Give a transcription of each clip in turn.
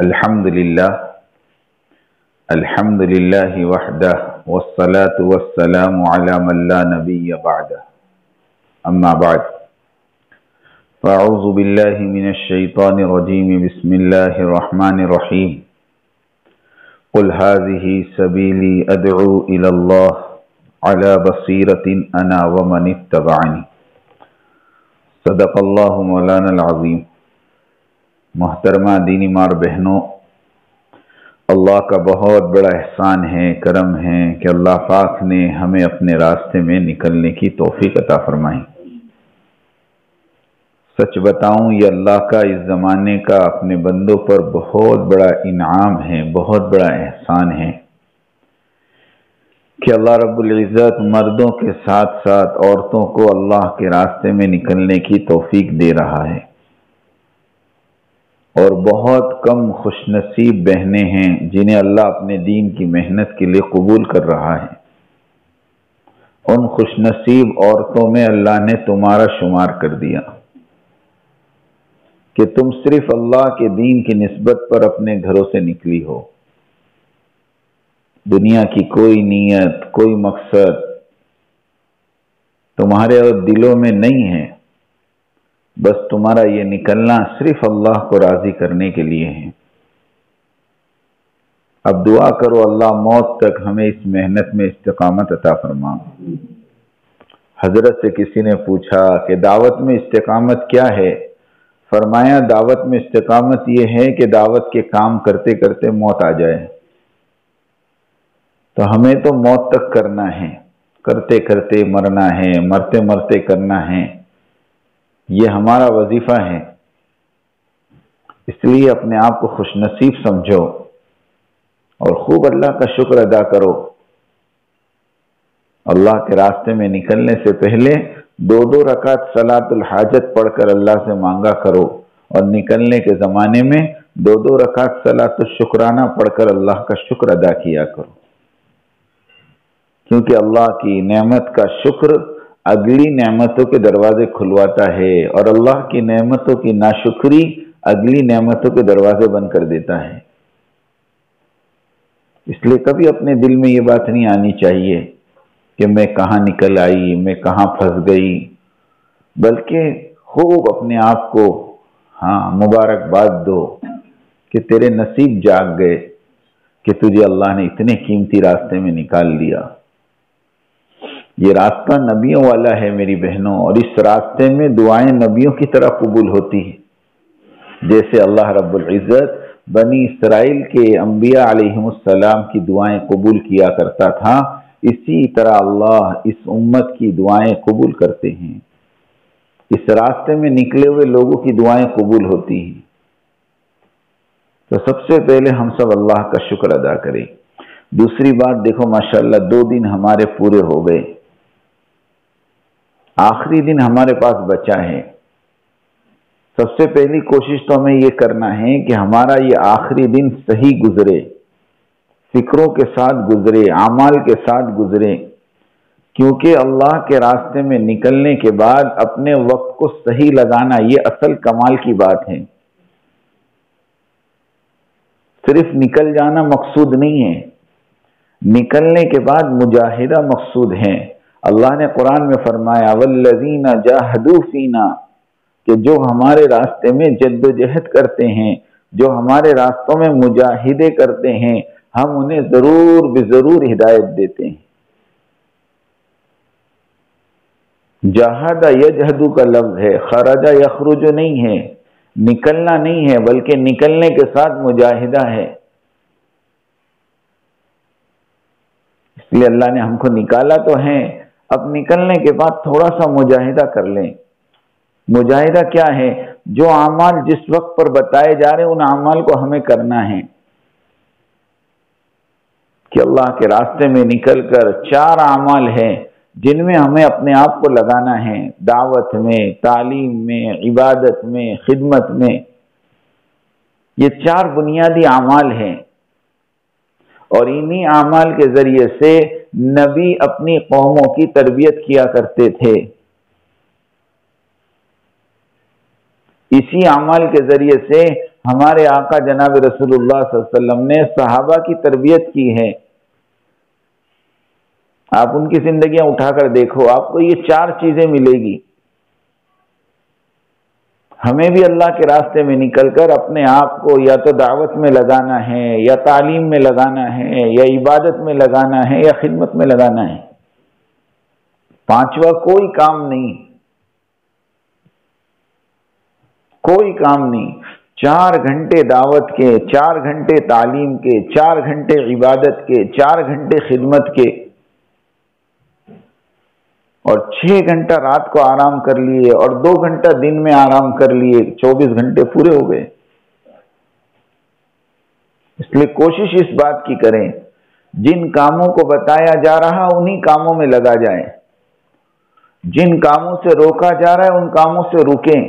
الحمد لله وحده والصلاة والسلام على من لا نبي بعده أما بعد فأعوذ بالله من الشيطان الرجيم بسم الله الرحمن الرحيم قل هذه سبيلي أدعو إلى الله على بصيرة أنا ومن اتبعني صدق اللہ مولانا العظیم۔ محترمہ دینی مار بہنوں، اللہ کا بہت بڑا احسان ہے، کرم ہے کہ اللہ پاک نے ہمیں اپنے راستے میں نکلنے کی توفیق عطا فرمائی۔ سچ بتاؤں، یہ اللہ کا اس زمانے کا اپنے بندوں پر بہت بڑا انعام ہے، بہت بڑا احسان ہے کہ اللہ رب العزت مردوں کے ساتھ ساتھ عورتوں کو اللہ کے راستے میں نکلنے کی توفیق دے رہا ہے، اور بہت کم خوش نصیب بہنیں ہیں جنہیں اللہ اپنے دین کی محنت کے لیے قبول کر رہا ہے۔ ان خوش نصیب عورتوں میں اللہ نے تمہارا شمار کر دیا کہ تم صرف اللہ کے دین کی نسبت پر اپنے گھروں سے نکلی ہو، دنیا کی کوئی نیت، کوئی مقصد تمہارے اور دلوں میں نہیں ہے، بس تمہارا یہ نکلنا صرف اللہ کو راضی کرنے کے لیے ہے۔ اب دعا کرو اللہ موت تک ہمیں اس محنت میں استقامت عطا فرما۔ حضرت سے کسی نے پوچھا کہ دعوت میں استقامت کیا ہے؟ فرمایا دعوت میں استقامت یہ ہے کہ دعوت کے کام کرتے کرتے موت آ جائے، تو ہمیں تو موت تک کرنا ہے، کرتے کرتے مرنا ہے، مرتے مرتے کرنا ہے، یہ ہمارا وظیفہ ہے۔ اس لیے اپنے آپ کو خوش نصیب سمجھو اور خوب اللہ کا شکر ادا کرو۔ اللہ کے راستے میں نکلنے سے پہلے 2 رکعت صلاۃ الحاجت پڑھ کر اللہ سے مانگا کرو، اور نکلنے کے زمانے میں 2 رکعت صلاۃ الشکرانہ پڑھ کر اللہ کا شکر ادا کیا کرو، کیونکہ اللہ کی نعمت کا شکر اگلی نعمتوں کے دروازے کھلواتا ہے، اور اللہ کی نعمتوں کی ناشکری اگلی نعمتوں کے دروازے بند کر دیتا ہے۔ اس لیے کبھی اپنے دل میں یہ بات نہیں آنی چاہیے کہ میں کہاں نکل آئی، میں کہاں پھنس گئی، بلکہ خوب اپنے آپ کو مبارکباد دو کہ تیرے نصیب جاگ گئے کہ تجھے اللہ نے اتنے قیمتی راستے میں نکال لیا۔ یہ راستہ نبیوں والا ہے میری بہنوں، اور اس راستے میں دعائیں نبیوں کی طرح قبول ہوتی ہیں، جیسے اللہ رب العزت بنی اسرائیل کے انبیاء علیہم السلام کی دعائیں قبول کیا کرتا تھا، اسی طرح اللہ اس امت کی دعائیں قبول کرتے ہیں۔ اس راستے میں نکلے ہوئے لوگوں کی دعائیں قبول ہوتی ہیں۔ تو سب سے پہلے ہم سب اللہ کا شکر ادا کریں۔ دوسری بات دیکھو، ماشاءاللہ 2 دن ہمارے پورے ہو گئے، آخری دن ہمارے پاس بچا ہے۔ سب سے پہلی کوشش تو ہمیں یہ کرنا ہے کہ ہمارا یہ آخری دن صحیح گزرے، فکروں کے ساتھ گزرے، اعمال کے ساتھ گزرے، کیونکہ اللہ کے راستے میں نکلنے کے بعد اپنے وقت کو صحیح لگانا یہ اصل کمال کی بات ہے۔ صرف نکل جانا مقصود نہیں ہے، نکلنے کے بعد مجاہدہ مقصود ہے۔ اللہ نے قرآن میں فرمایا والذین جاہدوا فینا، کہ جو ہمارے راستے میں جد و جہد کرتے ہیں، جو ہمارے راستوں میں مجاہدے کرتے ہیں، ہم انہیں ضرور بضرور ہدایت دیتے ہیں۔ جاہد یجہد کا لفظ ہے، خرج یخرج نہیں ہے، نکلنا نہیں ہے، بلکہ نکلنے کے ساتھ مجاہدہ ہے۔ اس لیے اللہ نے ہم کو نکالا تو ہے، اب نکلنے کے بعد تھوڑا سا مجاہدہ کر لیں۔ مجاہدہ کیا ہے؟ جو اعمال جس وقت پر بتائے جا رہے ہیں ان اعمال کو ہمیں کرنا ہے، کہ اللہ کے راستے میں نکل کر 4 اعمال ہیں جن میں ہمیں اپنے آپ کو لگانا ہے، دعوت میں، تعلیم میں، عبادت میں، خدمت میں۔ یہ 4 بنیادی اعمال ہیں، اور انہی اعمال کے ذریعے سے نبی اپنی قوموں کی تربیت کیا کرتے تھے۔ اسی اعمال کے ذریعے سے ہمارے آقا جناب رسول اللہ صلی اللہ علیہ وسلم نے صحابہ کی تربیت کی ہے. آپ ان کی زندگیاں اٹھا کر دیکھو، آپ کو یہ 4 چیزیں ملے گی. ہمیں بھی اللہ کے راستے میں نکل کر اپنے آپ کو یا تو دعوت میں لگانا ہے، یا تعلیم میں لگانا ہے، یا عبادت میں لگانا ہے، یا خدمت میں لگانا ہے. 5واں کوئی کام نہیں، کوئی کام نہیں. 4 گھنٹے دعوت کے، 4 گھنٹے تعلیم کے، 4 گھنٹے عبادت کے، 4 گھنٹے خدمت کے، اور 6 گھنٹہ رات کو آرام کر لیے، اور 2 گھنٹہ دن میں آرام کر لیے. 24 گھنٹے پورے ہو گئے. اس لیے کوشش اس بات کی کریں، جن کاموں کو بتایا جا رہا انہی کاموں میں لگا جائیں. جن کاموں سے روکا جا رہا ہے ان کاموں سے رکیں.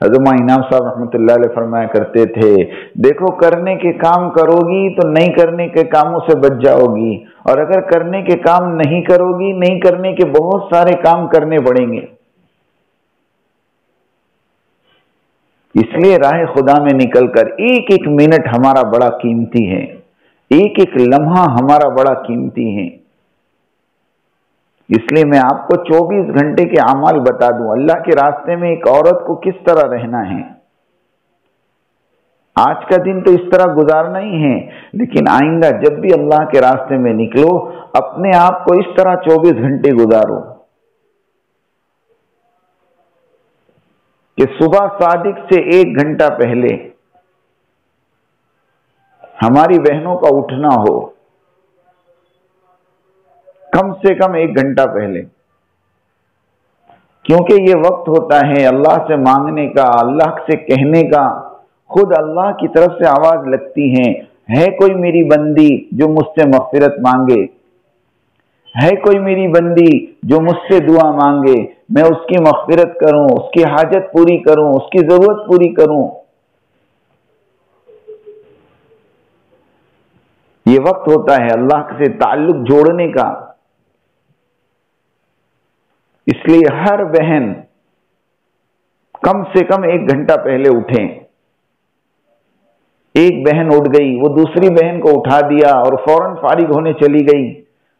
حضرت انعام صاحب رحمۃ اللہ علیہ فرمایا کرتے تھے، دیکھو کرنے کے کام کرو گی تو نہیں کرنے کے کاموں سے بچ جاؤ گی، اور اگر کرنے کے کام نہیں کرو گی، نہیں کرنے کے بہت سارے کام کرنے پڑیں گے. اس لیے راہ خدا میں نکل کر ایک ایک منٹ ہمارا بڑا قیمتی ہے، ایک ایک لمحہ ہمارا بڑا قیمتی ہے. اس لیے میں آپ کو 24 گھنٹے کے اعمال بتا دوں. اللہ کے راستے میں ایک عورت کو کس طرح رہنا ہے. آج کا دن تو اس طرح گزارنا ہی ہے، لیکن آئندہ جب بھی اللہ کے راستے میں نکلو اپنے آپ کو اس طرح 24 گھنٹے گزارو کہ صبح صادق سے 1 گھنٹہ پہلے ہماری بہنوں کا اٹھنا ہو، کم سے کم 1 گھنٹہ پہلے، کیونکہ یہ وقت ہوتا ہے اللہ سے مانگنے کا، اللہ سے کہنے کا. خود اللہ کی طرف سے آواز لگتی ہے کوئی میری بندی جو مجھ سے مغفرت مانگے، ہے کوئی میری بندی جو مجھ سے دعا مانگے، میں اس کی مغفرت کروں، اس کی حاجت پوری کروں، اس کی ضرورت پوری کروں. یہ وقت ہوتا ہے اللہ سے تعلق جوڑنے کا. اس لیے ہر بہن کم سے کم 1 گھنٹہ پہلے اٹھیں. ایک بہن اٹھ گئی، وہ دوسری بہن کو اٹھا دیا اور فوراً فارغ ہونے چلی گئی.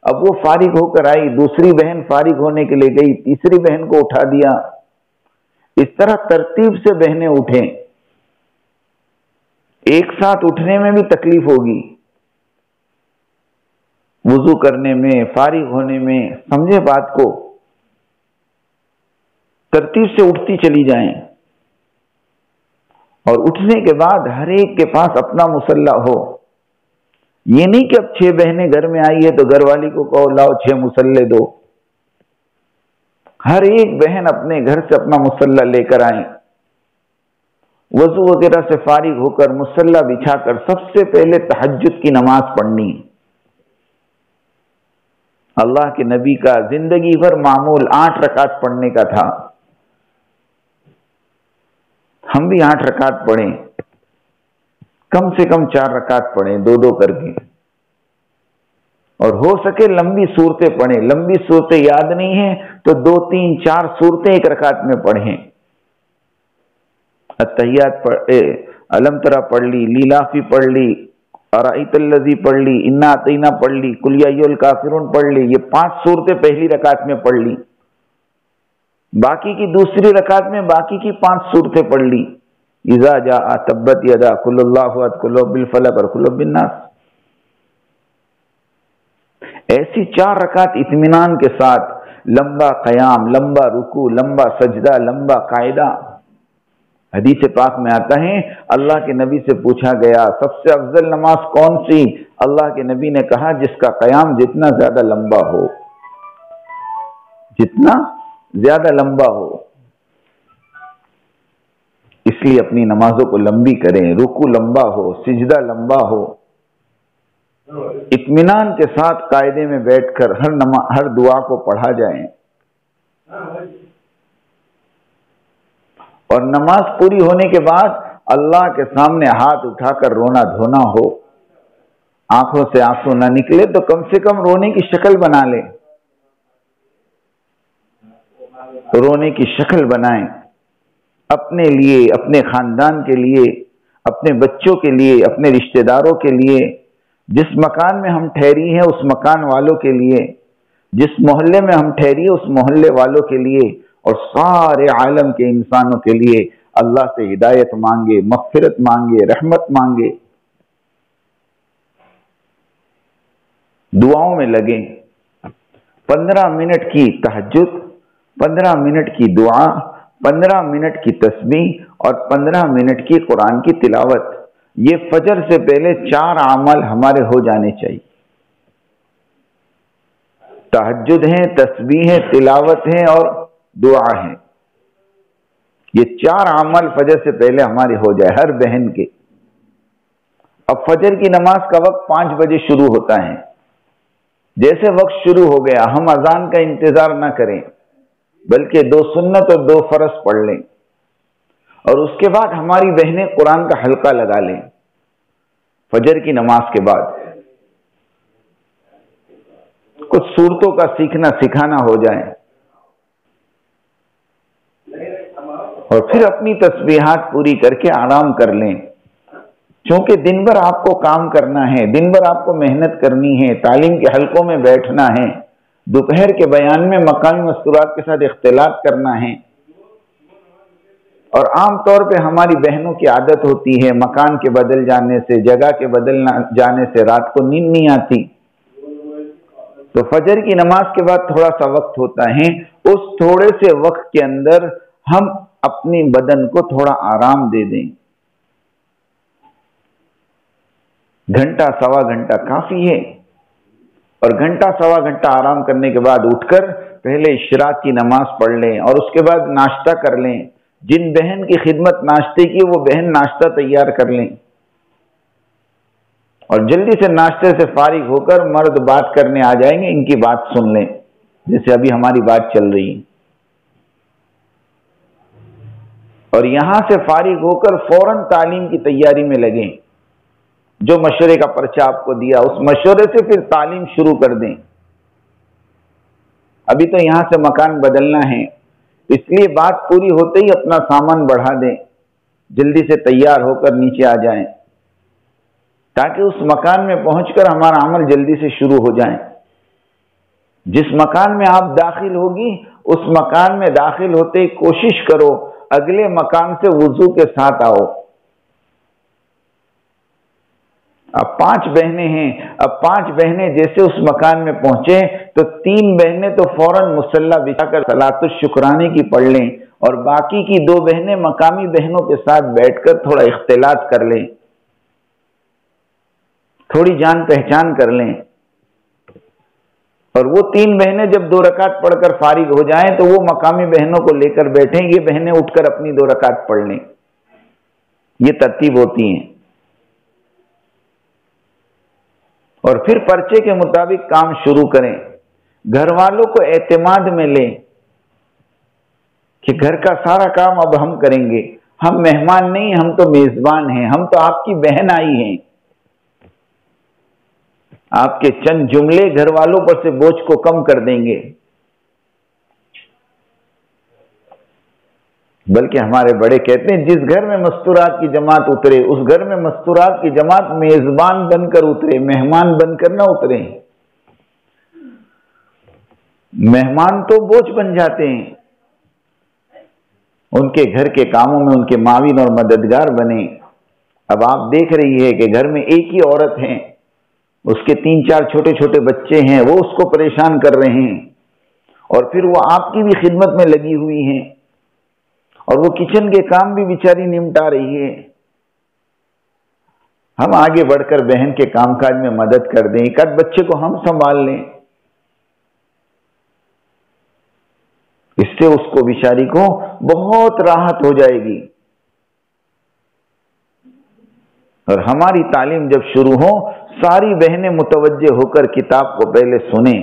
اب وہ فارغ ہو کر آئی، دوسری بہن فارغ ہونے کے لیے گئی، تیسری بہن کو اٹھا دیا. اس طرح ترتیب سے بہنیں اٹھیں. ایک ساتھ اٹھنے میں بھی تکلیف ہوگی، وضو کرنے میں، فارغ ہونے میں. سمجھے بات کو، ترتیب سے اٹھتی چلی جائیں. اور اٹھنے کے بعد ہر ایک کے پاس اپنا مصلی ہو. یہ نہیں کہ اب 6 بہنیں گھر میں آئی ہے تو گھر والی کو کہو لاؤ 6 مصلی دو. ہر ایک بہن اپنے گھر سے اپنا مصلی لے کر آئیں. وضو وغیرہ سے فارغ ہو کر مصلی بچھا کر سب سے پہلے تہجد کی نماز پڑھنی. اللہ کے نبی کا زندگی بھر معمول 8 رکعت پڑھنے کا تھا. ہم بھی 8 رکعت پڑھیں، کم سے کم 4 رکعت پڑھیں 2 کر کے. اور ہو سکے لمبی صورتیں پڑھیں. لمبی صورتیں یاد نہیں ہیں تو 2 3 4 صورتیں 1 رکعت میں پڑھیں. التحیات علم ترا پڑھ لی، لیلافی پڑھ لی، ارائیت الذی پڑھ لی، انا اعطینا پڑھ لی، قل یا ایھا الکافرون پڑھ لی. یہ 5 صورتیں پہلی رکعت میں پڑھ لی. باقی کی دوسری رکعت میں باقی کی 5 صورتیں پڑھ لی. اذا جاء تبت یدا، قل اللہ احد، قل رب الفلق اور قل رب الناس. ایسی 4 رکعت اطمینان کے ساتھ، لمبا قیام، لمبا رکوع، لمبا سجدہ، لمبا قاعدہ. حدیث پاک میں آتا ہے اللہ کے نبی سے پوچھا گیا سب سے افضل نماز کون سی؟ اللہ کے نبی نے کہا جس کا قیام جتنا زیادہ لمبا ہو، جتنا زیادہ لمبا ہو. اس لیے اپنی نمازوں کو لمبی کریں، رکوع لمبا ہو، سجدہ لمبا ہو. اطمینان کے ساتھ قاعدے میں بیٹھ کر ہر دعا کو پڑھا جائے. اور نماز پوری ہونے کے بعد اللہ کے سامنے ہاتھ اٹھا کر رونا دھونا ہو. آنکھوں سے آنسو نہ نکلے تو کم سے کم رونے کی شکل بنا لیں، رونے کی شکل بنائیں. اپنے لیے، اپنے خاندان کے لیے، اپنے بچوں کے لیے، اپنے رشتہ داروں کے لیے، جس مکان میں ہم ٹھہری ہیں اس مکان والوں کے لیے، جس محلے میں ہم ٹھہری اس محلے والوں کے لیے، اور سارے عالم کے انسانوں کے لیے اللہ سے ہدایت مانگے، مغفرت مانگے، رحمت مانگے، دعاؤں میں لگیں۔ 15 منٹ کی تہجد، 15 منٹ کی دعا، 15 منٹ کی تسبیح اور 15 منٹ کی قرآن کی تلاوت، یہ فجر سے پہلے 4 اعمال ہمارے ہو جانے چاہیے۔ تہجد ہے، تسبیح ہے، تلاوت ہے اور دعا ہے، یہ 4 اعمال فجر سے پہلے ہمارے ہو جائے ہر بہن کے۔ اب فجر کی نماز کا وقت 5 بجے شروع ہوتا ہے، جیسے وقت شروع ہو گیا ہم اذان کا انتظار نہ کریں، بلکہ 2 سنت اور 2 فرض پڑھ لیں، اور اس کے بعد ہماری بہنیں قرآن کا حلقہ لگا لیں فجر کی نماز کے بعد، کچھ صورتوں کا سیکھنا سکھانا ہو جائے، اور پھر اپنی تسبیحات پوری کر کے آرام کر لیں۔ چونکہ دن بھر آپ کو کام کرنا ہے، دن بھر آپ کو محنت کرنی ہے، تعلیم کے حلقوں میں بیٹھنا ہے، دوپہر کے بیان میں مقامی مستورات کے ساتھ اختلاط کرنا ہے، اور عام طور پہ ہماری بہنوں کی عادت ہوتی ہے مکان کے بدل جانے سے، جگہ کے بدل جانے سے رات کو نیند نہیں آتی، تو فجر کی نماز کے بعد تھوڑا سا وقت ہوتا ہے، اس تھوڑے سے وقت کے اندر ہم اپنی بدن کو تھوڑا آرام دے دیں۔ گھنٹہ سوا گھنٹہ کافی ہے، اور گھنٹہ سوا گھنٹہ آرام کرنے کے بعد اٹھ کر پہلے اشراق کی نماز پڑھ لیں، اور اس کے بعد ناشتہ کر لیں۔ جن بہن کی خدمت ناشتے کی وہ بہن ناشتہ تیار کر لیں، اور جلدی سے ناشتے سے فارغ ہو کر مرد بات کرنے آ جائیں گے، ان کی بات سن لیں جیسے ابھی ہماری بات چل رہی ہے، اور یہاں سے فارغ ہو کر فوراً تعلیم کی تیاری میں لگیں۔ جو مشورے کا پرچہ آپ کو دیا اس مشورے سے پھر تعلیم شروع کر دیں۔ ابھی تو یہاں سے مکان بدلنا ہے، اس لیے بات پوری ہوتے ہی اپنا سامان بڑھا دیں، جلدی سے تیار ہو کر نیچے آ جائیں، تاکہ اس مکان میں پہنچ کر ہمارا عمل جلدی سے شروع ہو جائے۔ جس مکان میں آپ داخل ہوگی اس مکان میں داخل ہوتے ہی کوشش کرو اگلے مکان سے وضو کے ساتھ آؤ۔ اب 5 بہنیں ہیں، اب 5 بہنیں جیسے اس مکان میں پہنچے تو 3 بہنیں تو فوراً مصلی بچھا کر صلاۃ الشکرانے کی پڑھ لیں، اور باقی کی 2 بہنیں مقامی بہنوں کے ساتھ بیٹھ کر تھوڑا اختلاط کر لیں، تھوڑی جان پہچان کر لیں، اور وہ 3 بہنیں جب 2 رکعت پڑھ کر فارغ ہو جائیں تو وہ مقامی بہنوں کو لے کر بیٹھیں، یہ بہنیں اٹھ کر اپنی 2 رکعت پڑھ لیں۔ یہ ترتیب ہوتی ہیں، اور پھر پرچے کے مطابق کام شروع کریں۔ گھر والوں کو اعتماد میں لیں کہ گھر کا سارا کام اب ہم کریں گے، ہم مہمان نہیں، ہم تو میزبان ہیں، ہم تو آپ کی بہن آئی ہیں۔ آپ کے چند جملے گھر والوں پر سے بوجھ کو کم کر دیں گے، بلکہ ہمارے بڑے کہتے ہیں جس گھر میں مستورات کی جماعت اترے اس گھر میں مستورات کی جماعت میزبان بن کر اترے، مہمان بن کر نہ اترے۔ مہمان تو بوجھ بن جاتے ہیں، ان کے گھر کے کاموں میں ان کے معاون اور مددگار بنے۔ اب آپ دیکھ رہی ہے کہ گھر میں ایک ہی عورت ہے، اس کے 3-4 چھوٹے چھوٹے بچے ہیں، وہ اس کو پریشان کر رہے ہیں، اور پھر وہ آپ کی بھی خدمت میں لگی ہوئی ہیں، اور وہ کچن کے کام بھی بیچاری نمٹا رہی ہے۔ ہم آگے بڑھ کر بہن کے کام کاج میں مدد کر دیں، ایک آدھ بچے کو ہم سنبھال لیں، اس سے اس کو بیچاری کو بہت راحت ہو جائے گی۔ اور ہماری تعلیم جب شروع ہو ساری بہنیں متوجہ ہو کر کتاب کو پہلے سنیں۔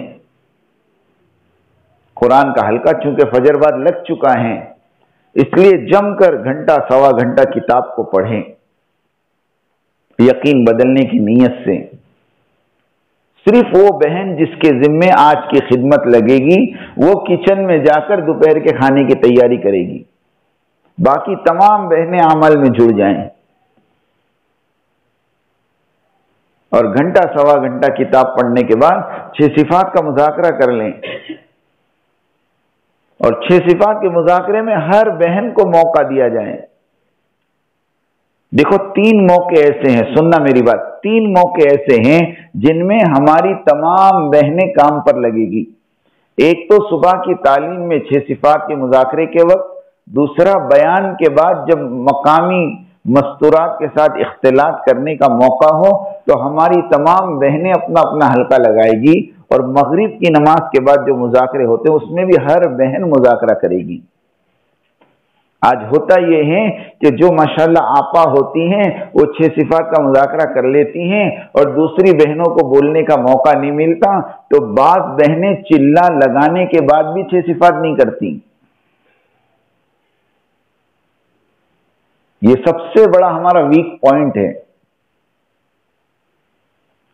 قرآن کا حلقہ چونکہ فجر بعد لگ چکا ہے، اس لیے جم کر گھنٹہ سوا گھنٹہ کتاب کو پڑھیں، یقین بدلنے کی نیت سے۔ صرف وہ بہن جس کے ذمے آج کی خدمت لگے گی وہ کچن میں جا کر دوپہر کے کھانے کی تیاری کرے گی، باقی تمام بہنیں عمل میں جڑ جائیں اور گھنٹہ سوا گھنٹہ کتاب پڑھنے کے بعد 6 صفات کا مذاکرہ کر لیں، اور 6 صفات کے مذاکرے میں ہر بہن کو موقع دیا جائے۔ دیکھو 3 موقع ایسے ہیں، سننا میری بات، 3 موقع ایسے ہیں جن میں ہماری تمام بہنیں کام پر لگے گی۔ ایک تو صبح کی تعلیم میں 6 صفات کے مذاکرے کے وقت، دوسرا بیان کے بعد جب مقامی مستورات کے ساتھ اختلاط کرنے کا موقع ہو تو ہماری تمام بہنیں اپنا اپنا حلقہ لگائے گی، اور مغرب کی نماز کے بعد جو مذاکرے ہوتے ہیں اس میں بھی ہر بہن مذاکرہ کرے گی۔ آج ہوتا یہ ہے کہ جو ماشاءاللہ آپا ہوتی ہیں وہ 6 صفات کا مذاکرہ کر لیتی ہیں اور دوسری بہنوں کو بولنے کا موقع نہیں ملتا، تو بعض بہنیں چلا لگانے کے بعد بھی 6 صفات نہیں کرتی۔ یہ سب سے بڑا ہمارا ویک پوائنٹ ہے۔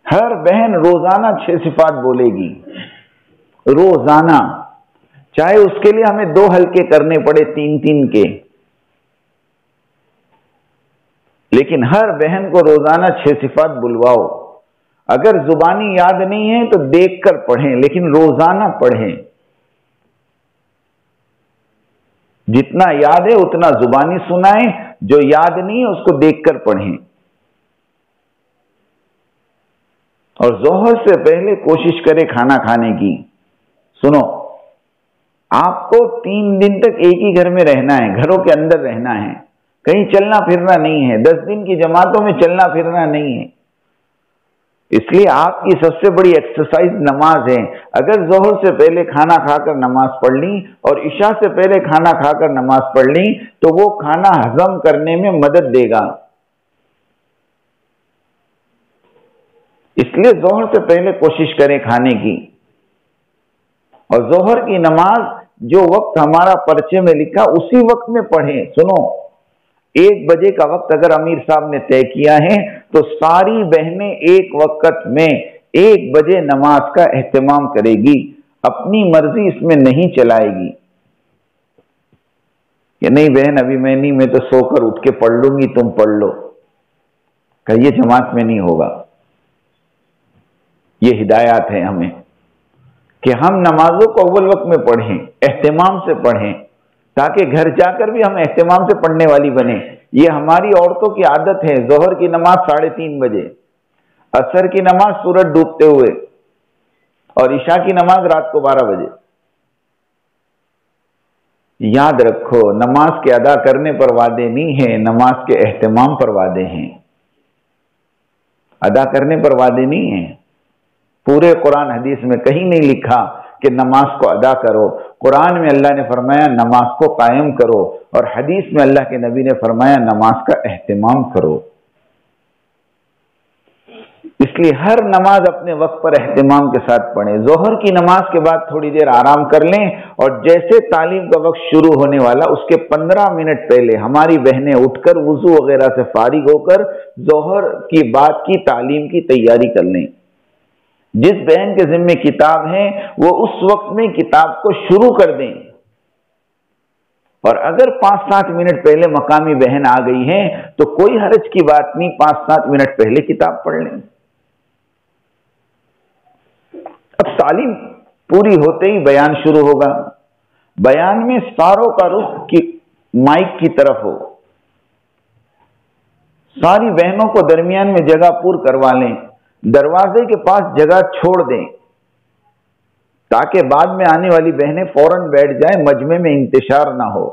ہر بہن روزانہ 6 صفات بولے گی، روزانہ، چاہے اس کے لیے ہمیں 2 حلقے کرنے پڑے 3 کے، لیکن ہر بہن کو روزانہ 6 صفات بلواؤ۔ اگر زبانی یاد نہیں ہے تو دیکھ کر پڑھیں، لیکن روزانہ پڑھیں۔ جتنا یاد ہے اتنا زبانی سنائیں، جو یاد نہیں ہے اس کو دیکھ کر پڑھیں۔ اور ظہر سے پہلے کوشش کرے کھانا کھانے کی۔ سنو، آپ کو 3 دن تک ایک ہی گھر میں رہنا ہے، گھروں کے اندر رہنا ہے، کہیں چلنا پھرنا نہیں ہے، 10 دن کی جماعتوں میں چلنا پھرنا نہیں ہے۔ اس لیے آپ کی سب سے بڑی ایکسرسائز نماز ہے۔ اگر ظہر سے پہلے کھانا کھا کر نماز پڑھ لی اور عشاء سے پہلے کھانا کھا کر نماز پڑھ لی تو وہ کھانا ہضم کرنے میں مدد دے گا۔ اس لیے ظہر سے پہلے کوشش کریں کھانے کی، اور ظہر کی نماز جو وقت ہمارا پرچے میں لکھا اسی وقت میں پڑھیں۔ سنو، 1 بجے کا وقت اگر امیر صاحب نے طے کیا ہے تو ساری بہنیں ایک وقت میں 1 بجے نماز کا اہتمام کرے گی، اپنی مرضی اس میں نہیں چلائے گی کہ نہیں بہن ابھی میں نہیں، میں تو سو کر اٹھ کے پڑھ لوں گی، تم پڑھ لو، کہ یہ جماعت میں نہیں ہوگا۔ یہ ہدایات ہیں ہمیں کہ ہم نمازوں کو اول وقت میں پڑھیں، اہتمام سے پڑھیں، تاکہ گھر جا کر بھی ہم اہتمام سے پڑھنے والی بنیں۔ یہ ہماری عورتوں کی عادت ہے، ظہر کی نماز 3:30 بجے، عصر کی نماز سورج ڈوبتے ہوئے، اور عشاء کی نماز رات کو 12 بجے۔ یاد رکھو، نماز کے ادا کرنے پر وعدے نہیں ہیں، نماز کے اہتمام پر وعدے ہیں، ادا کرنے پر وعدے نہیں ہیں۔ پورے قرآن حدیث میں کہیں نہیں لکھا کہ نماز کو ادا کرو۔ قرآن میں اللہ نے فرمایا نماز کو قائم کرو، اور حدیث میں اللہ کے نبی نے فرمایا نماز کا اہتمام کرو۔ اس لیے ہر نماز اپنے وقت پر اہتمام کے ساتھ پڑھیں۔ ظہر کی نماز کے بعد تھوڑی دیر آرام کر لیں، اور جیسے تعلیم کا وقت شروع ہونے والا اس کے 15 منٹ پہلے ہماری بہنیں اٹھ کر وضو وغیرہ سے فارغ ہو کر ظہر کی بعد کی تعلیم کی تیاری کر لیں۔ جس بہن کے ذمہ کتاب ہے وہ اس وقت میں کتاب کو شروع کر دیں، اور اگر 5-7 منٹ پہلے مقامی بہن آ گئی ہے تو کوئی حرج کی بات نہیں، 5-7 منٹ پہلے کتاب پڑھ لیں۔ اب تعلیم پوری ہوتے ہی بیان شروع ہوگا۔ بیان میں ساروں کا رخ کی مائک کی طرف ہو، ساری بہنوں کو درمیان میں جگہ پور کروا لیں، دروازے کے پاس جگہ چھوڑ دیں تاکہ بعد میں آنے والی بہنیں فوراً بیٹھ جائیں، مجمع میں انتشار نہ ہو۔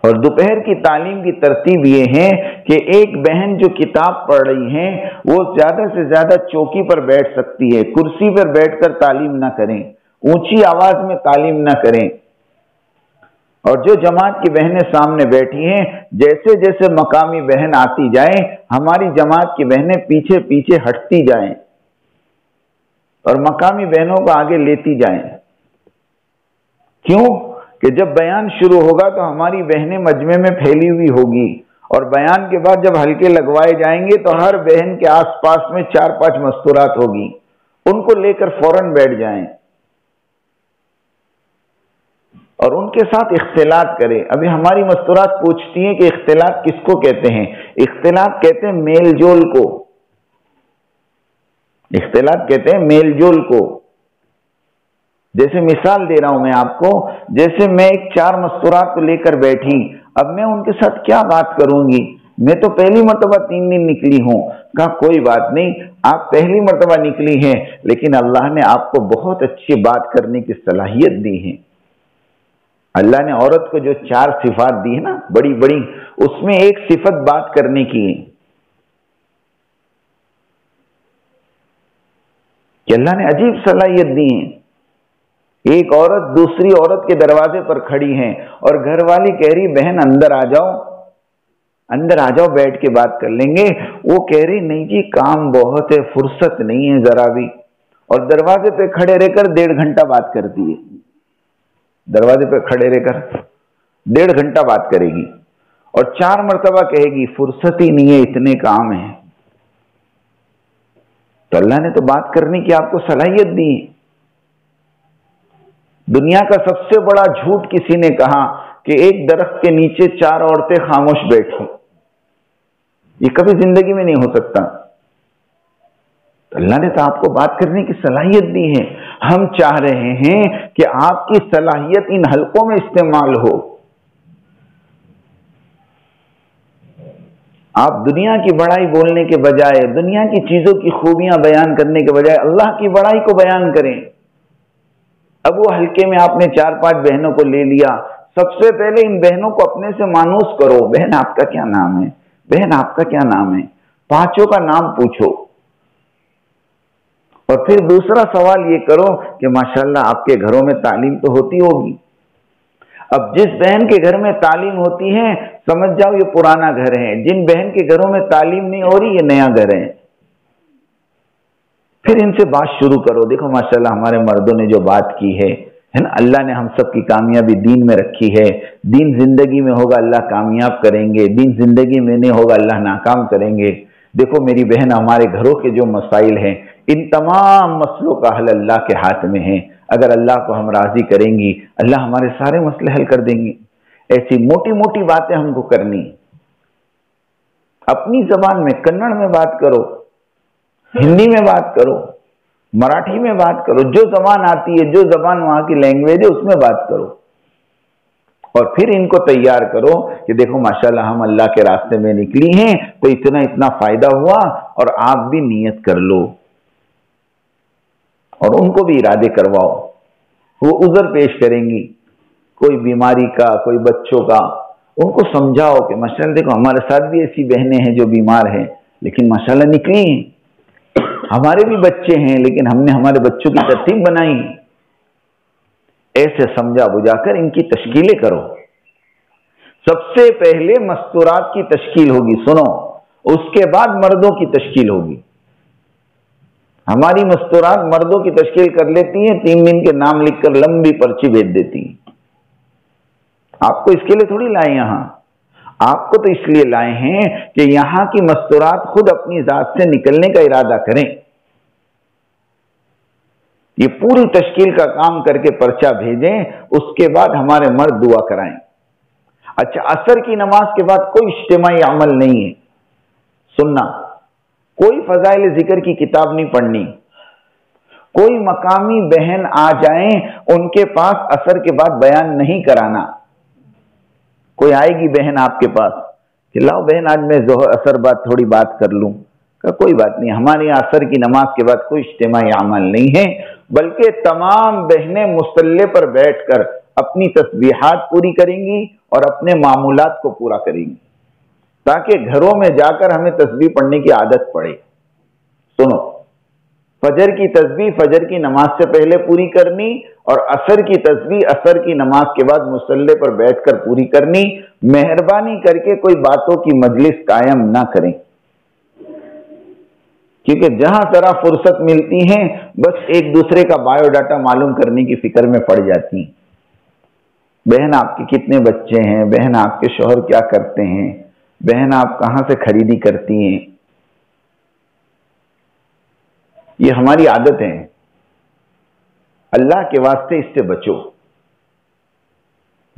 اور دوپہر کی تعلیم کی ترتیب یہ ہے کہ ایک بہن جو کتاب پڑھ رہی ہیں وہ زیادہ سے زیادہ چوکی پر بیٹھ سکتی ہے، کرسی پر بیٹھ کر تعلیم نہ کریں، اونچی آواز میں تعلیم نہ کریں۔ اور جو جماعت کی بہنیں سامنے بیٹھی ہیں، جیسے جیسے مقامی بہن آتی جائیں ہماری جماعت کی بہنیں پیچھے پیچھے ہٹتی جائیں اور مقامی بہنوں کو آگے لیتی جائیں۔ کیوں کہ جب بیان شروع ہوگا تو ہماری بہنیں مجمع میں پھیلی ہوئی ہوگی، اور بیان کے بعد جب حلقے لگوائے جائیں گے تو ہر بہن کے آس پاس میں 4-5 مستورات ہوگی، ان کو لے کر فوراً بیٹھ جائیں۔ اور ان کے ساتھ اختلاط کرے. ابھی ہماری مستورات پوچھتی ہیں کہ اختلاط کس کو کہتے ہیں؟ اختلاط کہتے ہیں میل جول کو. اختلاط کہتے ہیں میل جول کو. جیسے مثال دے رہا ہوں میں آپ کو، جیسے میں ایک 4 مستورات کو لے کر بیٹھی، اب میں ان کے ساتھ کیا بات کروں گی؟ میں تو پہلی مرتبہ 3 دن نکلی ہوں. کہا کوئی بات نہیں، آپ پہلی مرتبہ نکلی ہیں لیکن اللہ نے آپ کو بہت اچھی بات کرنے کی صلاحیت دی ہے. اللہ نے عورت کو جو 4 صفات دی ہے نا بڑی بڑی، اس میں ایک صفت بات کرنے کی ہے کہ اللہ نے عجیب صلاحیت دی ہے. ایک عورت دوسری عورت کے دروازے پر کھڑی ہے اور گھر والی کہہ رہی بہن اندر آ جاؤ، اندر آ جاؤ بیٹھ کے بات کر لیں گے. وہ کہہ رہی نہیں جی کام بہت ہے، فرصت نہیں ہے ذرا بھی، اور دروازے پہ کھڑے رہ کر 1.5 گھنٹہ بات کرتی ہے. دروازے پہ کھڑے رہ کر 1.5 گھنٹہ بات کرے گی اور 4 مرتبہ کہے گی فرصت ہی نہیں ہے، اتنے کام ہیں. تو اللہ نے تو بات کرنے کی آپ کو صلاحیت دی. دنیا کا سب سے بڑا جھوٹ کسی نے کہا کہ ایک درخت کے نیچے 4 عورتیں خاموش بیٹھی. یہ کبھی زندگی میں نہیں ہو سکتا. اللہ نے تو آپ کو بات کرنے کی صلاحیت دی ہے. ہم چاہ رہے ہیں کہ آپ کی صلاحیت ان حلقوں میں استعمال ہو. آپ دنیا کی بڑائی بولنے کے بجائے، دنیا کی چیزوں کی خوبیاں بیان کرنے کے بجائے اللہ کی بڑائی کو بیان کریں. اب وہ حلقے میں آپ نے 4-5 بہنوں کو لے لیا. سب سے پہلے ان بہنوں کو اپنے سے مانوس کرو. بہن آپ کا کیا نام ہے؟ بہن آپ کا کیا نام ہے؟ 5 کا نام پوچھو. اور پھر دوسرا سوال یہ کرو کہ ماشاءاللہ آپ کے گھروں میں تعلیم تو ہوتی ہوگی. اب جس بہن کے گھر میں تعلیم ہوتی ہے سمجھ جاؤ یہ پرانا گھر ہے. جن بہن کے گھروں میں تعلیم نہیں ہو رہی یہ نیا گھر ہے. پھر ان سے بات شروع کرو. دیکھو ماشاءاللہ ہمارے مردوں نے جو بات کی ہے نا، اللہ نے ہم سب کی کامیابی دین میں رکھی ہے. دین زندگی میں ہوگا اللہ کامیاب کریں گے، دین زندگی میں نہیں ہوگا اللہ ناکام کریں گے. دیکھو میری بہن، ہمارے گھروں کے جو مسائل ہیں ان تمام مسئلوں کا حل اللہ کے ہاتھ میں ہے. اگر اللہ کو ہم راضی کریں گی اللہ ہمارے سارے مسئلے حل کر دیں گے. ایسی موٹی موٹی باتیں ہم کو کرنی. اپنی زبان میں کنڑ میں بات کرو، ہندی میں بات کرو، مراٹھی میں بات کرو، جو زبان آتی ہے، جو زبان وہاں کی لینگویج ہے اس میں بات کرو. اور پھر ان کو تیار کرو کہ دیکھو ماشاءاللہ ہم اللہ کے راستے میں نکلی ہیں تو اتنا اتنا فائدہ ہوا، اور آپ بھی نیت کر لو. اور ان کو بھی ارادے کرواؤ. وہ عذر پیش کریں گی کوئی بیماری کا، کوئی بچوں کا. ان کو سمجھاؤ کہ ماشاءاللہ دیکھو ہمارے ساتھ بھی ایسی بہنیں ہیں جو بیمار ہیں لیکن ماشاءاللہ نکلی ہیں. ہمارے بھی بچے ہیں لیکن ہم نے ہمارے بچوں کی ترتیب بنائی. ایسے سمجھا بجھا کر ان کی تشکیلیں کرو. سب سے پہلے مستورات کی تشکیل ہوگی، سنو، اس کے بعد مردوں کی تشکیل ہوگی. ہماری مستورات مردوں کی تشکیل کر لیتی ہیں، 3 دن کے نام لکھ کر لمبی پرچی بھیج دیتی ہیں. آپ کو اس کے لیے تھوڑی لائے یہاں، آپ کو تو اس لیے لائے ہیں کہ یہاں کی مستورات خود اپنی ذات سے نکلنے کا ارادہ کریں. یہ پوری تشکیل کا کام کر کے پرچہ بھیجیں، اس کے بعد ہمارے مرد دعا کرائیں. اچھا، عصر کی نماز کے بعد کوئی اجتماعی عمل نہیں ہے. سننا، کوئی فضائل ذکر کی کتاب نہیں پڑھنی. کوئی مقامی بہن آ جائیں ان کے پاس عصر کے بعد بیان نہیں کرانا. کوئی آئے گی بہن آپ کے پاس کہ لاؤ بہن آج میں عصر بعد تھوڑی بات کر لوں، کہ کوئی بات نہیں، ہمارے یہاں عصر کی نماز کے بعد کوئی اجتماعی عمل نہیں ہے، بلکہ تمام بہنیں مصلی پر بیٹھ کر اپنی تسبیحات پوری کریں گی اور اپنے معمولات کو پورا کریں گی تاکہ گھروں میں جا کر ہمیں تسبیح پڑھنے کی عادت پڑے. سنو، فجر کی تسبیح فجر کی نماز سے پہلے پوری کرنی، اور عصر کی تسبیح عصر کی نماز کے بعد مصلی پر بیٹھ کر پوری کرنی. مہربانی کر کے کوئی باتوں کی مجلس قائم نہ کریں، کیونکہ جہاں ذرا فرصت ملتی ہے بس ایک دوسرے کا بایو ڈاٹا معلوم کرنے کی فکر میں پڑ جاتی ہیں. بہن آپ کے کتنے بچے ہیں، بہن آپ کے شوہر کیا کرتے ہیں، بہن آپ کہاں سے خریدی کرتی ہیں. یہ ہماری عادت ہے. اللہ کے واسطے اس سے بچو.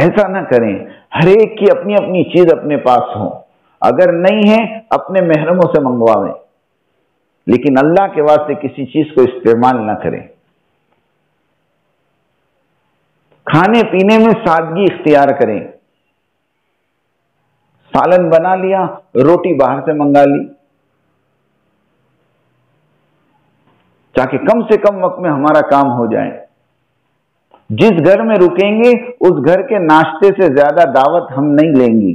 ایسا نہ کریں، ہر ایک کی اپنی اپنی چیز اپنے پاس ہو، اگر نہیں ہے اپنے محرموں سے منگواویں، لیکن اللہ کے واسطے کسی چیز کو استعمال نہ کریں۔ کھانے پینے میں سادگی اختیار کریں، سالن بنا لیا، روٹی باہر سے منگا لی، تاکہ کم سے کم وقت میں ہمارا کام ہو جائے۔ جس گھر میں رکیں گے اس گھر کے ناشتے سے زیادہ دعوت ہم نہیں لیں گی،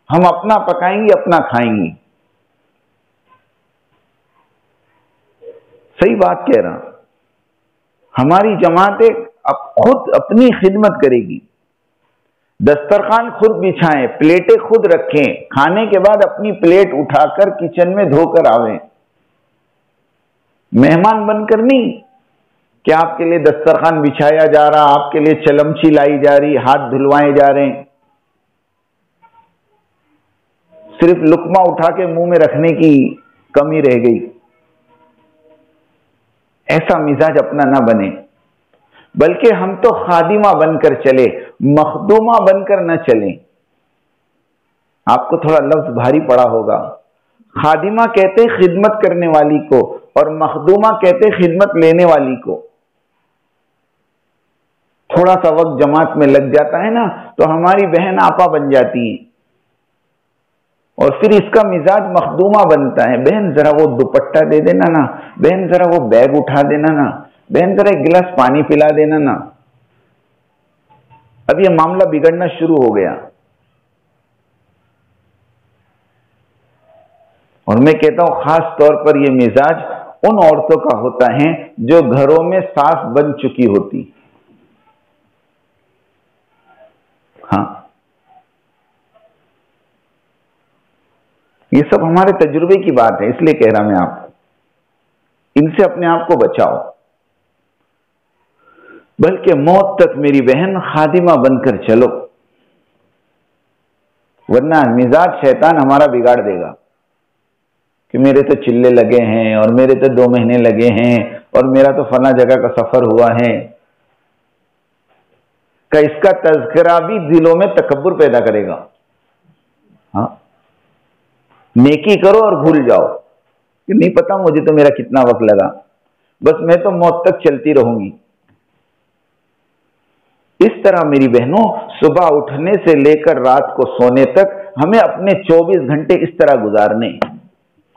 ہم اپنا پکائیں گے، اپنا کھائیں گے۔ صحیح بات کہہ رہا، ہماری جماعتیں اب خود اپنی خدمت کرے گی، دسترخوان خود بچھائیں، پلیٹیں خود رکھیں، کھانے کے بعد اپنی پلیٹ اٹھا کر کچن میں دھو کر آویں، مہمان بن کر نہیں کہ آپ کے لیے دسترخوان بچھایا جا رہا، آپ کے لیے چلمچی لائی جا رہی، ہاتھ دھلوائے جا رہے ہیں، صرف لقمہ اٹھا کے منہ میں رکھنے کی کمی رہ گئی۔ ایسا مزاج اپنا نہ بنے، بلکہ ہم تو خادمہ بن کر چلے، مخدومہ بن کر نہ چلیں۔ آپ کو تھوڑا لفظ بھاری پڑا ہوگا، خادمہ کہتے خدمت کرنے والی کو اور مخدومہ کہتے خدمت لینے والی کو۔ تھوڑا سا وقت جماعت میں لگ جاتا ہے نا تو ہماری بہن آپا بن جاتی ہے، اور پھر اس کا مزاج مخدومہ بنتا ہے، بہن ذرا وہ دوپٹہ دے دینا نا، بہن ذرا وہ بیگ اٹھا دینا نا، بہن ذرا ایک گلاس پانی پلا دینا نا۔ اب یہ معاملہ بگڑنا شروع ہو گیا، اور میں کہتا ہوں خاص طور پر یہ مزاج ان عورتوں کا ہوتا ہے جو گھروں میں ساس بن چکی ہوتی۔ ہاں، یہ سب ہمارے تجربے کی بات ہے، اس لیے کہہ رہا میں آپ کو، ان سے اپنے آپ کو بچاؤ، بلکہ موت تک میری بہن خادمہ بن کر چلو، ورنہ مزاج شیطان ہمارا بگاڑ دے گا کہ میرے تو چلے لگے ہیں، اور میرے تو 2 مہینے لگے ہیں، اور میرا تو فلاں جگہ کا سفر ہوا ہے، کہ اس کا تذکرہ بھی دلوں میں تکبر پیدا کرے گا۔ ہاں، نیکی کرو اور بھول جاؤ کہ نہیں پتا مجھے تو میرا کتنا وقت لگا، بس میں تو موت تک چلتی رہوں گی۔ اس طرح میری بہنوں، صبح اٹھنے سے لے کر رات کو سونے تک ہمیں اپنے 24 گھنٹے اس طرح گزارنے،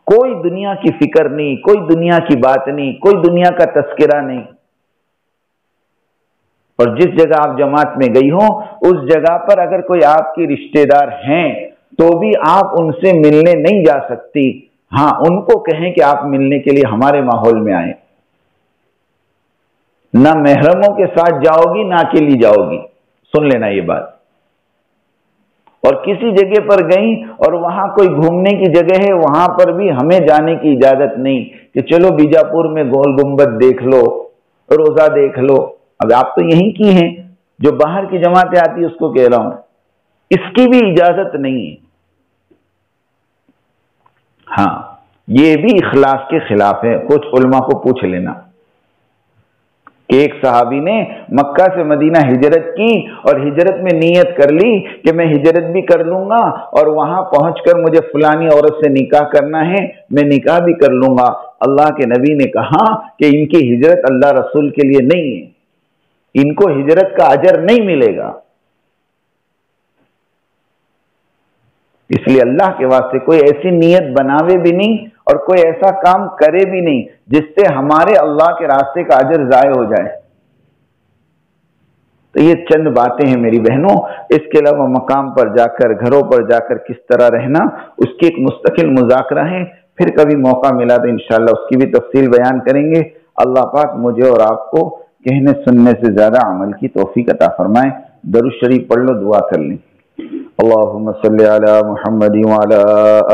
کوئی دنیا کی فکر نہیں، کوئی دنیا کی بات نہیں، کوئی دنیا کا تذکرہ نہیں، اور جس جگہ آپ جماعت میں گئی ہوں اس جگہ پر اگر کوئی آپ کی رشتہ دار ہیں تو بھی آپ ان سے ملنے نہیں جا سکتی، ہاں ان کو کہیں کہ آپ ملنے کے لیے ہمارے ماحول میں آئیں، نہ محرموں کے ساتھ جاؤ گی نہ اکیلی جاؤ گی، سن لینا یہ بات۔ اور کسی جگہ پر گئیں اور وہاں کوئی گھومنے کی جگہ ہے، وہاں پر بھی ہمیں جانے کی اجازت نہیں کہ چلو بیجاپور میں گول گنبد دیکھ لو، روزہ دیکھ لو۔ اب آپ تو یہیں کی ہیں، جو باہر کی جماعتیں آتی اس کو کہہ رہا ہوں، اس کی بھی اجازت نہیں ہے۔ ہاں، یہ بھی اخلاص کے خلاف ہے، کچھ علماء کو پوچھ لینا کہ ایک صحابی نے مکہ سے مدینہ ہجرت کی اور ہجرت میں نیت کر لی کہ میں ہجرت بھی کر لوں گا اور وہاں پہنچ کر مجھے فلانی عورت سے نکاح کرنا ہے، میں نکاح بھی کر لوں گا۔ اللہ کے نبی نے کہا کہ ان کی ہجرت اللہ رسول کے لیے نہیں ہے، ان کو ہجرت کا اجر نہیں ملے گا۔ اس لیے اللہ کے واسطے کوئی ایسی نیت بناوے بھی نہیں اور کوئی ایسا کام کرے بھی نہیں جس سے ہمارے اللہ کے راستے کا اجر ضائع ہو جائے۔ تو یہ چند باتیں ہیں میری بہنوں، اس کے علاوہ مقام پر جا کر، گھروں پر جا کر کس طرح رہنا، اس کی ایک مستقل مذاکرہ ہے، پھر کبھی موقع ملا تو انشاءاللہ اس کی بھی تفصیل بیان کریں گے۔ اللہ پاک مجھے اور آپ کو کہنے سننے سے زیادہ عمل کی توفیق عطا فرمائے۔ درود شریف پڑھ لو، دعا کر لیں۔ اللهم صل على محمد وعلى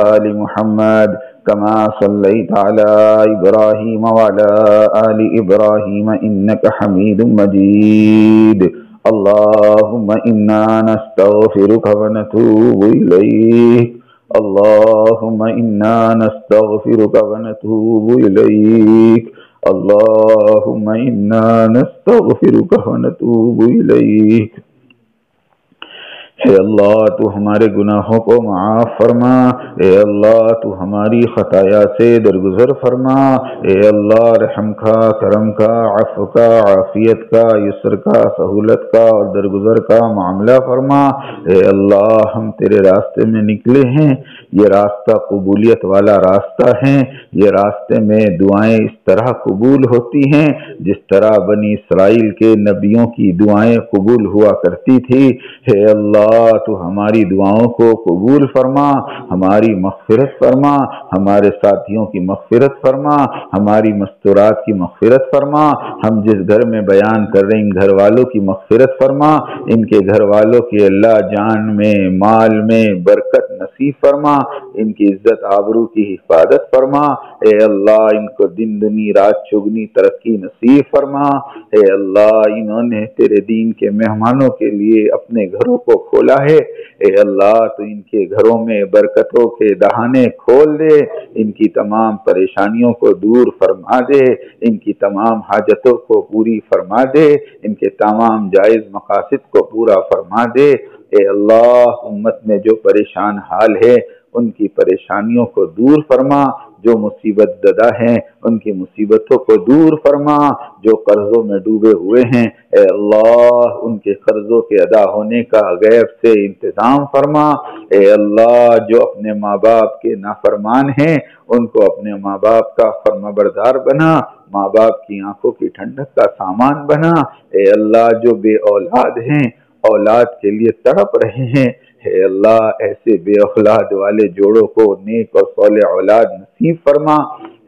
آل محمد كما صليت على إبراهيم وعلى آل إبراهيم إنك حميد مجيد اللهم إنا نستغفرك ونتوب إليك اللهم إنا نستغفرك ونتوب إليك اللهم إنا نستغفرك ونتوب إليك اے اللہ تو ہمارے گناہوں کو معاف فرما، اے اللہ تو ہماری خطایا سے درگزر فرما، اے اللہ رحم کا، کرم کا، عفو کا، عافیت کا، یسر کا، سہولت کا اور درگزر کا معاملہ فرما۔ اے اللہ ہم تیرے راستے میں نکلے ہیں، یہ راستہ قبولیت والا راستہ ہے، یہ راستے میں دعائیں اس طرح قبول ہوتی ہیں جس طرح بنی اسرائیل کے نبیوں کی دعائیں قبول ہوا کرتی تھی۔ اے اللہ تو ہماری دعاؤں کو قبول فرما، ہماری مغفرت فرما، ہمارے ساتھیوں کی مغفرت فرما، ہماری مستورات کی مغفرت فرما، ہم جس گھر میں بیان کر رہے ہیں ان گھر والوں کی مغفرت فرما، ان کے گھر والوں کی اللہ جان میں مال میں برکت نصیب فرما، ان کی عزت آبرو کی حفاظت فرما۔ اے اللہ ان کو دن دنی رات چگنی ترقی نصیب فرما۔ اے اللہ انہوں نے تیرے دین کے مہمانوں کے لیے اپنے گھروں کو کھولا ہے، اے اللہ تو ان کے گھروں میں برکتوں کے دہانے کھول دے، ان کی تمام پریشانیوں کو دور فرما دے، ان کی تمام حاجتوں کو پوری فرما دے، ان کے تمام جائز مقاصد کو پورا فرما دے۔ اے اللہ امت میں جو پریشان حال ہے ان کی پریشانیوں کو دور فرما، جو مصیبت زدہ ہیں ان کی مصیبتوں کو دور فرما، جو قرضوں میں ڈوبے ہوئے ہیں اے اللہ ان کے قرضوں کے ادا ہونے کا غیب سے انتظام فرما۔ اے اللہ جو اپنے ماں باپ کے نافرمان ہیں ان کو اپنے ماں باپ کا فرما بردار بنا، ماں باپ کی آنکھوں کی ٹھنڈک کا سامان بنا۔ اے اللہ جو بے اولاد ہیں اولاد کے لیے تڑپ رہے ہیں، اے اللہ ایسے بے اولاد والے جوڑوں کو نیک اور صالح اولاد نصیب فرما۔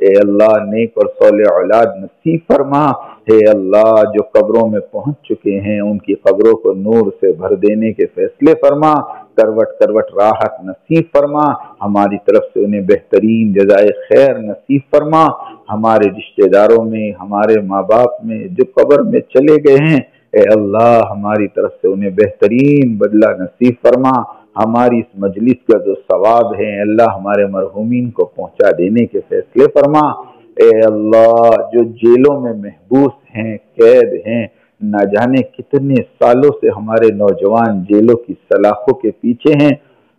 اے اللہ نیک اور صالح اولاد نصیب فرما۔ اے اللہ جو قبروں میں پہنچ چکے ہیں ان کی قبروں کو نور سے بھر دینے کے فیصلے فرما، کروٹ کروٹ راحت نصیب فرما، ہماری طرف سے انہیں بہترین جزائے خیر نصیب فرما۔ ہمارے رشتہ داروں میں ہمارے ماں باپ میں جو قبر میں چلے گئے ہیں اے اللہ ہماری طرف سے انہیں بہترین بدلہ نصیب فرما۔ ہماری اس مجلس کا جو ثواب ہے اللہ ہمارے مرحومین کو پہنچا دینے کے فیصلے فرما۔ اے اللہ جو جیلوں میں محبوس ہیں قید ہیں، نہ جانے کتنے سالوں سے ہمارے نوجوان جیلوں کی سلاخوں کے پیچھے ہیں،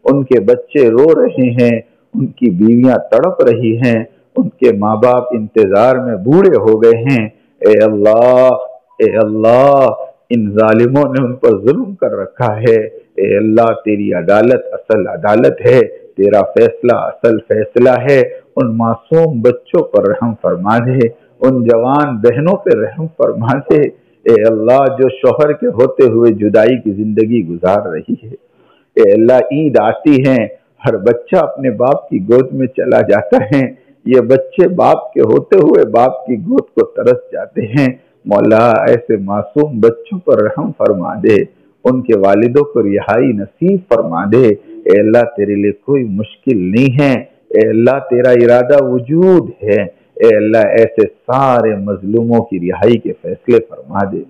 ان کے بچے رو رہے ہیں، ان کی بیویاں تڑپ رہی ہیں، ان کے ماں باپ انتظار میں بوڑھے ہو گئے ہیں۔ اے اللہ ان ظالموں نے ان پر ظلم کر رکھا ہے۔ اے اللہ تیری عدالت اصل عدالت ہے، تیرا فیصلہ اصل فیصلہ ہے، ان معصوم بچوں پر رحم فرما دے، ان جوان بہنوں پر رحم فرما دے۔ اے اللہ جو شوہر کے ہوتے ہوئے جدائی کی زندگی گزار رہی ہے، اے اللہ عید آتی ہے ہر بچہ اپنے باپ کی گود میں چلا جاتا ہے، یہ بچے باپ کے ہوتے ہوئے باپ کی گود کو ترس جاتے ہیں۔ مولا ایسے معصوم بچوں پر رحم فرما دے، ان کے والدوں کو رہائی نصیب فرما دے۔ اے اللہ تیرے لیے کوئی مشکل نہیں ہے، اے اللہ تیرا ارادہ وجود ہے، اے اللہ ایسے سارے مظلوموں کی رہائی کے فیصلے فرما دے۔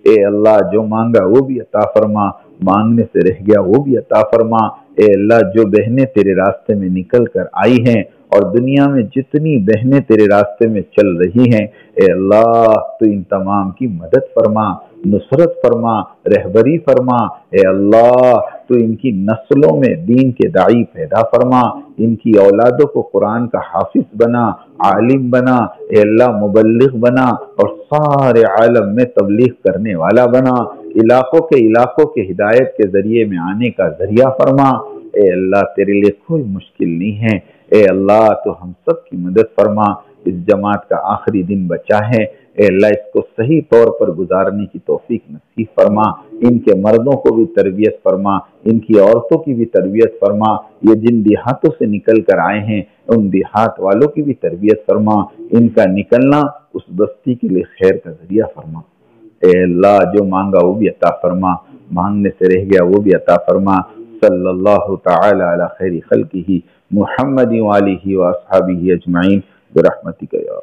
اے اللہ جو مانگا وہ بھی عطا فرما، مانگنے سے رہ گیا وہ بھی عطا فرما۔ اے اللہ جو بہنیں تیرے راستے میں نکل کر آئی ہیں اور دنیا میں جتنی بہنیں تیرے راستے میں چل رہی ہیں اے اللہ تو ان تمام کی مدد فرما، نصرت فرما، رہبری فرما۔ اے اللہ تو ان کی نسلوں میں دین کے داعی پیدا فرما، ان کی اولادوں کو قرآن کا حافظ بنا، عالم بنا، اے اللہ مبلغ بنا اور سارے عالم میں تبلیغ کرنے والا بنا، علاقوں کے ہدایت کے ذریعے میں آنے کا ذریعہ فرما۔ اے اللہ تیرے لیے کوئی مشکل نہیں ہے، اے اللہ تو ہم سب کی مدد فرما۔ اس جماعت کا آخری دن بچا ہے، اے اللہ اس کو صحیح طور پر گزارنے کی توفیق نصیب فرما، ان کے مردوں کو بھی تربیت فرما، ان کی عورتوں کی بھی تربیت فرما، یہ جن دیہاتوں سے نکل کر آئے ہیں ان دیہات والوں کی بھی تربیت فرما، ان کا نکلنا اس بستی کے لیے خیر کا ذریعہ فرما۔ اے اللہ جو مانگا وہ بھی عطا فرما، مانگنے سے رہ گیا وہ بھی عطا فرما۔ صلی اللہ تعالی علی خیر خلقہ محمد وآلہ واصحابہ اجمعین برحمتک یا